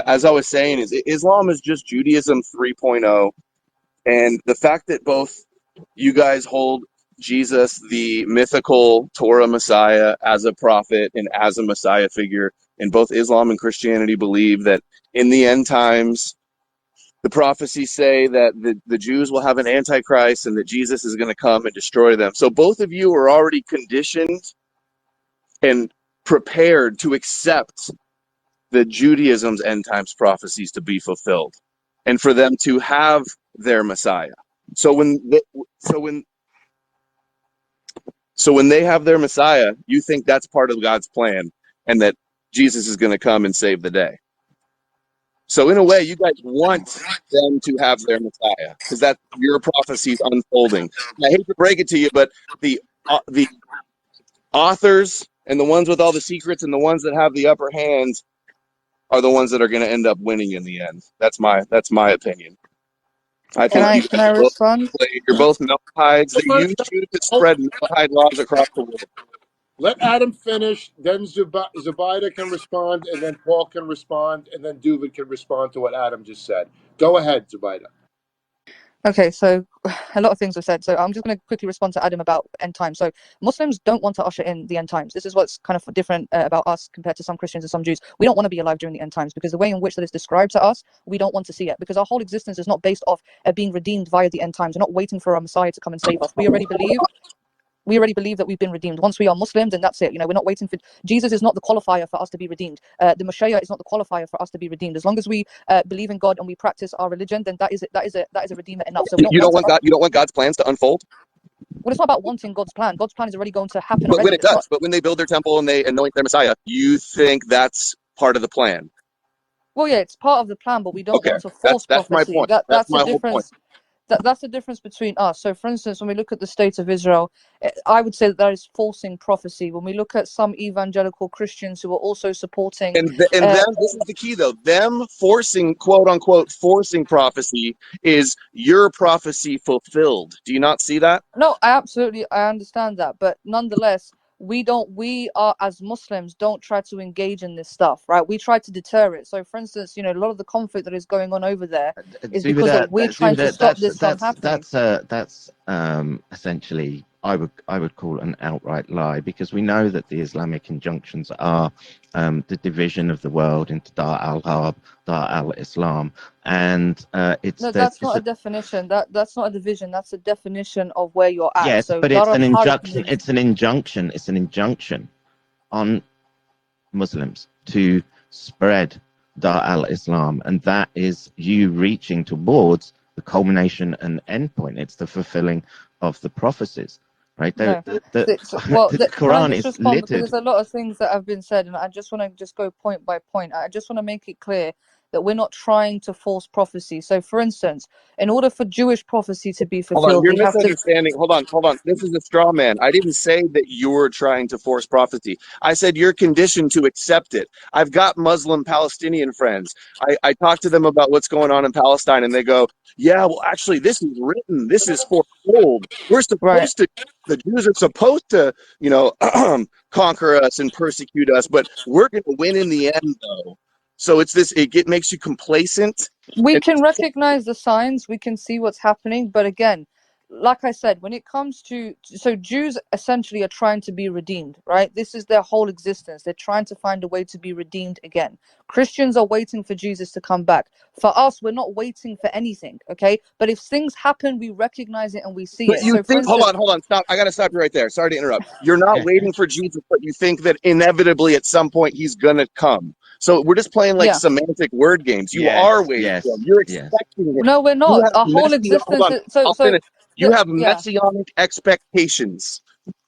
as I was saying, is Islam is just Judaism 3.0. And the fact that both you guys hold Jesus, the mythical Torah Messiah, as a prophet and as a Messiah figure, and both Islam and Christianity believe that in the end times, the prophecies say that the Jews will have an antichrist and that Jesus is going to come and destroy them. So both of you are already conditioned and prepared to accept the Judaism's end times prophecies to be fulfilled and for them to have their Messiah. So so when when they have their Messiah, you think that's part of God's plan and that Jesus is going to come and save the day. So in a way, you guys want them to have their Messiah because that's your prophecies unfolding. And I hate to break it to you, but the authors and the ones with all the secrets and the ones that have the upper hands are the ones that are going to end up winning in the end. That's my opinion. I Can think I you can guys I are both respond? you're both Noahides. They Hold use on, you to hold- spread Noahide laws across the world. Let Adam finish, then Zubaida can respond, and then Paul can respond, and then Duvid can respond to what Adam just said. Go ahead, Zubaida. Okay, so a lot of things were said. So I'm just going to quickly respond to Adam about end times. So Muslims don't want to usher in the end times. This is what's kind of different about us compared to some Christians and some Jews. We don't want to be alive during the end times because the way in which that is described to us, we don't want to see it because our whole existence is not based off being redeemed via the end times. We're not waiting for our Messiah to come and save us. We already believe that we've been redeemed. Once we are Muslims, then that's it. We're not waiting for Jesus is not the qualifier for us to be redeemed. The Messiah is not the qualifier for us to be redeemed. As long as we believe in God and we practice our religion, then that is a redeemer enough. So we don't You don't want to. want God. You don't want God's plans to unfold. Well, it's not about wanting God's plan. God's plan is already going to happen But when already. it It's not. does, but when they build their temple and they anoint their Messiah, you think that's part of the plan. Well, yeah, it's part of the plan, but we don't Okay, want to force that's my prophecy. point. That's That's the my whole point. difference. That's the difference between us. So, for instance, when we look at the state of Israel, I would say that is forcing prophecy. When we look at some evangelical Christians who are also supporting, And them, this is the key though. Them forcing, quote unquote, forcing prophecy is your prophecy fulfilled. Do you not see that? no, I understand that, but nonetheless, we are as Muslims don't try to engage in this stuff, right? We try to deter it. So, for instance, a lot of the conflict that is going on over there is because of we're trying to stop this from happening. That's essentially I would call an outright lie because we know that the Islamic injunctions are the division of the world into Dar al-Harb, Dar al-Islam, and it's No, that that's not a definition. That's not a division. That's a definition of where you're at. yes, So but Dar it's an al-Harb injunction. means It's an injunction. It's an injunction on Muslims to spread Dar al-Islam, and that is you reaching towards the culmination and endpoint. It's the fulfilling of the prophecies, right? no. The Can I Quran just is respond because littered. there's a lot of things that have been said, and I just want to just go point by point. I just want to make it clear that we're not trying to force prophecy. So, for instance, in order for Jewish prophecy to be Hold on, fulfilled, you're we have to. misunderstanding. Hold on. This is a straw man. I didn't say that you're trying to force prophecy. I said you're conditioned to accept it. I've got Muslim Palestinian friends. I talk to them about what's going on in Palestine, and they go, "Yeah, well, actually, this is written. This is foretold. We're Right. supposed to. The Jews are supposed to, conquer us and persecute us, but we're going to win in the end, though." So it's this. Makes you complacent. We And can recognize the signs, we can see what's happening, but again, like I said, when it comes to so Jews essentially are trying to be redeemed, right? This is their whole existence. They're trying to find a way to be redeemed again. Christians are waiting for Jesus to come back. For us, we're not waiting for anything, okay? But if things happen, we recognize it and we see But it. you So for think, instance, hold on, stop. I got to stop you right there. Sorry to interrupt. You're not waiting for Jesus, but you think that inevitably at some point he's going to come. So we're just playing like yeah. semantic word games. You are Yes, waiting for him. yes, You're yes. expecting him. No, we're You not. have Our whole messianic, hold existence on, is so I'll so finish. You the have yeah. messianic expectations.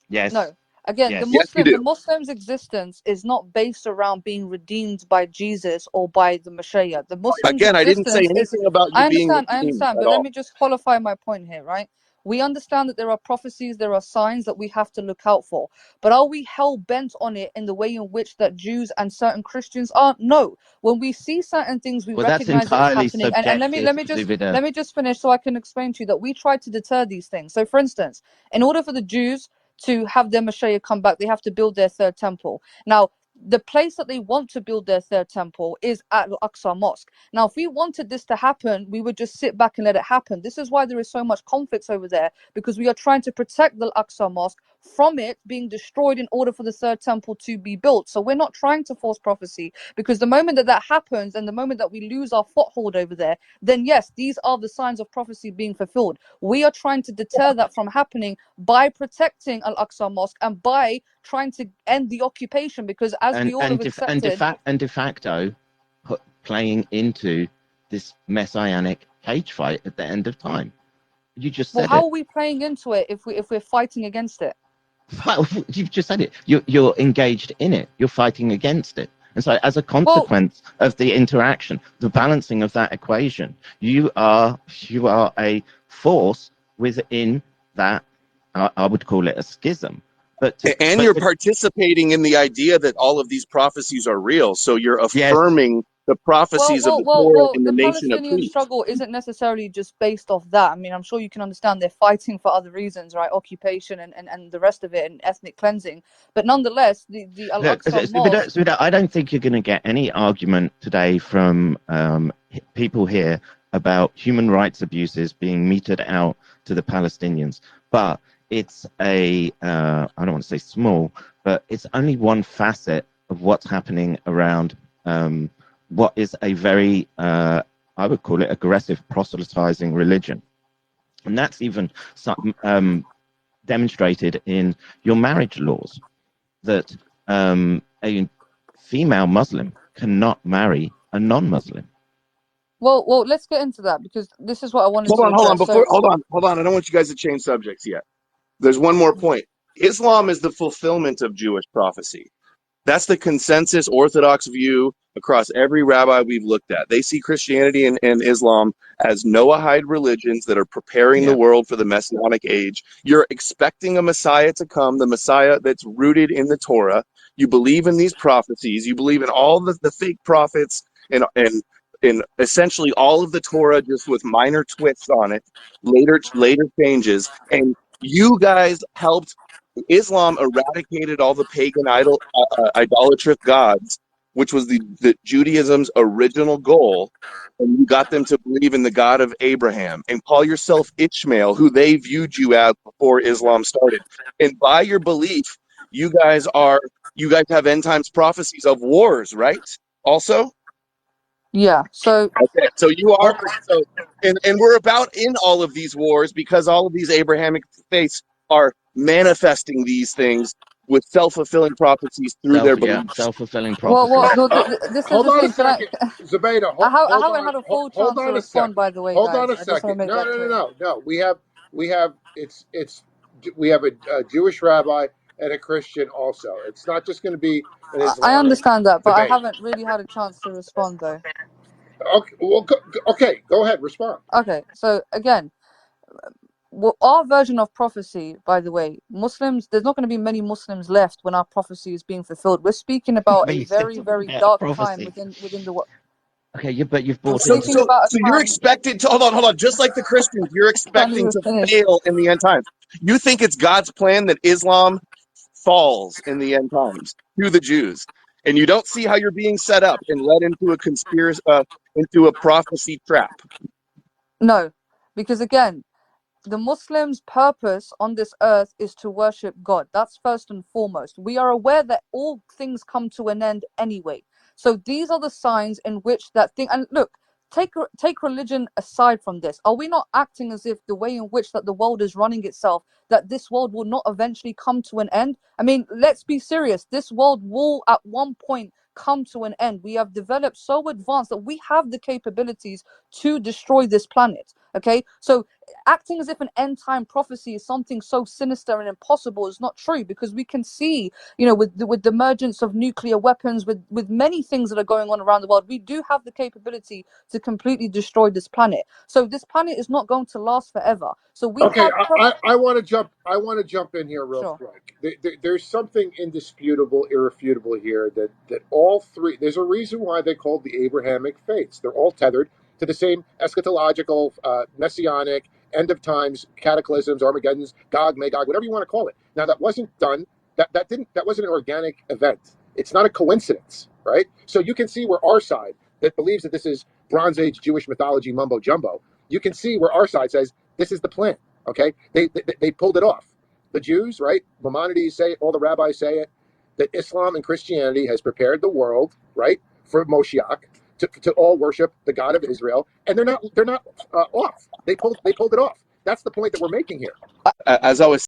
Yes, No, again, the yes. Yes, you Muslim, do. the Muslim's existence is not based around being redeemed by Jesus or by the Messiah. The Muslim's Again, I didn't say existence is, anything about you being I redeemed understand, at but let all. me just qualify my point here, right? We understand that there are prophecies, there are signs that we have to look out for, but are we hell bent on it in the way in which that Jews and certain Christians are? No. When we see certain things, we Well, that's recognize it's entirely happening, and subjective, let Zubida. me just finish so I can explain to you that we try to deter these things. So, for instance, in order for the Jews to have their Messiah come back, they have to build their third temple. Now, the place that they want to build their third temple is at Al-Aqsa Mosque. Now, if we wanted this to happen, we would just sit back and let it happen. This is why there is so much conflict over there, because we are trying to protect the Al-Aqsa Mosque from it being destroyed in order for the third temple to be built. So we're not trying to force prophecy, because the moment that that happens and the moment that we lose our foothold over there, then yes, these are the signs of prophecy being fulfilled. We are trying to deter that from happening by protecting Al-Aqsa Mosque and by trying to end the occupation, because as we all have accepted. De facto playing into this messianic cage fight at the end of time. You just said how it. are we playing into it if we're fighting against it? You've just said it. You're engaged in it. You're fighting against it. And so, as a consequence of the interaction, the balancing of that equation, you are a force within that. I would call it a schism. But you're participating in the idea that all of these prophecies are real. So you're affirming the prophecies of the Torah in the the nation of Palestinian priests. struggle isn't necessarily just based off that. I mean, I'm sure you can understand they're fighting for other reasons, right? Occupation and the rest of it, and ethnic cleansing. But nonetheless, the Al-Aqsa Mosque. I don't think you're going to get any argument today from people here about human rights abuses being meted out to the Palestinians. But it's I don't want to say small, but it's only one facet of what's happening around what is a very, I would call it, aggressive proselytizing religion. And that's even demonstrated in your marriage laws, that a female Muslim cannot marry a non-Muslim. Well, let's get into that, because this is what I wanted to address. Hold on. I don't want you guys to change subjects yet. There's one more point. Islam is the fulfillment of Jewish prophecy. That's the consensus Orthodox view across every rabbi we've looked at. They see Christianity and Islam as Noahide religions that are preparing the world for the Messianic age. You're expecting a Messiah to come, the Messiah that's rooted in the Torah. You believe in these prophecies. You believe in all the fake prophets and essentially all of the Torah, just with minor twists on it, later changes. And you guys helped. Islam eradicated all the pagan idolatrous gods, which was the Judaism's original goal, and you got them to believe in the God of Abraham and call yourself Ishmael, who they viewed you as before Islam started. And by your belief, you guys have end times prophecies of wars, right? Also, yeah. So okay, so you are and we're about in all of these wars because all of these Abrahamic faiths are manifesting these things with self-fulfilling prophecies through their beliefs. Self-fulfilling prophecies. This is hold the on thing. a second, Zubaida. I haven't had a full chance to respond, by the way, hold guys. on a I just want to second. make that clear. No. We have a Jewish rabbi and a Christian also. It's not just going to be an I Islamic understand that, but I debate. haven't really had a chance to respond, though. Okay, well, go ahead, respond. Okay, so again, our version of prophecy, by the way, Muslims, there's not going to be many Muslims left when our prophecy is being fulfilled. We're speaking about a very, very dark time within the world. Okay, but you've brought So you're expected to hold on. Just like the Christians, you're expecting to fail in the end times. You think it's God's plan that Islam falls in the end times to the Jews, and you don't see how you're being set up and led into a conspiracy, into a prophecy trap. No, because again, the Muslims' purpose on this earth is to worship God. That's first and foremost. We are aware that all things come to an end anyway. So these are the signs in which that thing. And look, take religion aside from this. Are we not acting as if the way in which that the world is running itself, that this world will not eventually come to an end? I mean, let's be serious. This world will at one point come to an end. We have developed so advanced that we have the capabilities to destroy this planet. Okay, so acting as if an end time prophecy is something so sinister and impossible is not true, because we can see, with the emergence of nuclear weapons, with many things that are going on around the world, we do have the capability to completely destroy this planet. So this planet is not going to last forever. So we Okay, have. I want to jump in here real quick. There's something indisputable, irrefutable here that all three. There's a reason why they called the Abrahamic faiths. They're all tethered to the same eschatological, messianic, end of times, cataclysms, Armageddon's, Gog, Magog, whatever you want to call it. Now that wasn't done. That wasn't an organic event. It's not a coincidence, right? So you can see where our side that believes that this is Bronze Age Jewish mythology mumbo jumbo, you can see where our side says this is the plan. Okay, they pulled it off. The Jews, right? Maimonides say it, all the rabbis say it, that Islam and Christianity has prepared the world, right, for Moshiach to all worship the God of Israel, and they're not off. They pulled it off. That's the point that we're making here. As I was